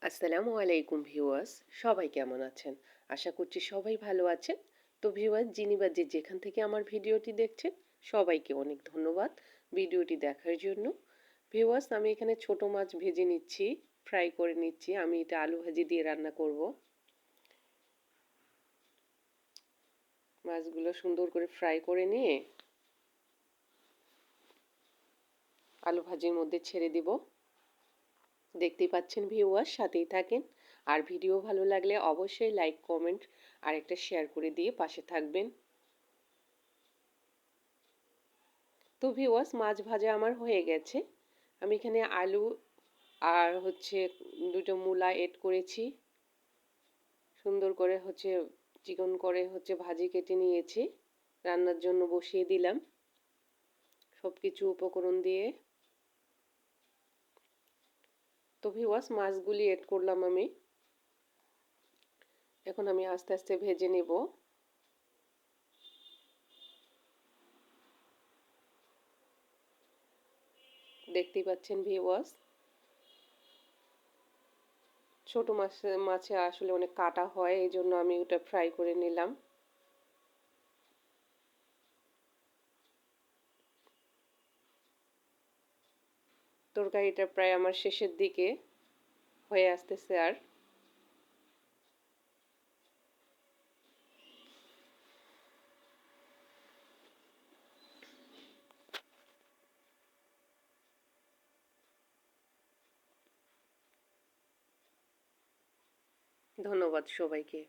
আসসালামু আলাইকুম ভিউয়ার্স, সবাই কেমন আছেন? আশা করছি সবাই ভালো আছেন। তো ভিউয়ার্স, যিনি বা যেখান থেকে আমার ভিডিওটি দেখছেন, সবাইকে অনেক ধন্যবাদ ভিডিওটি দেখার জন্য। ভিউয়ার্স, আমি এখানে ছোট মাছ ভেজে নিচ্ছি, ফ্রাই করে নিচ্ছি। আমি এটা আলু ভাজি দিয়ে রান্না করব। মাছগুলো সুন্দর করে ফ্রাই করে নিয়ে আলু ভাজির মধ্যে ছেড়ে দিব। দেখতেই পাচ্ছেন ভিউয়ার্স, সাথেই থাকেন। আর ভিডিও ভালো লাগলে অবশ্যই লাইক, কমেন্ট আর একটা শেয়ার করে দিয়ে পাশে থাকবেন। তো ভিউয়ার্স, মাছ ভাজা আমার হয়ে গেছে। আমি এখানে আলু আর দুটো মূলা এড করেছি। সুন্দর করে চিকন করে ভাজি কেটে নিয়েছি। রান্নার জন্য বসিয়ে দিলাম সব কিছু উপকরণ দিয়ে। তো ভিউয়ার্স, মাছগুলি এড করলাম আমি। এখন আমি আস্তে আস্তে ভেজে নেব। দেখতেই পাচ্ছেন ভিউয়ার্স, ছোট মাছে আসলে অনেক কাটা হয়, এই জন্য আমি ওটা ফ্রাই করে নিলাম। তরকারিটা প্রায় আমার শেষের দিকে হয়ে আসতেছে। আর ধন্যবাদ সবাইকে।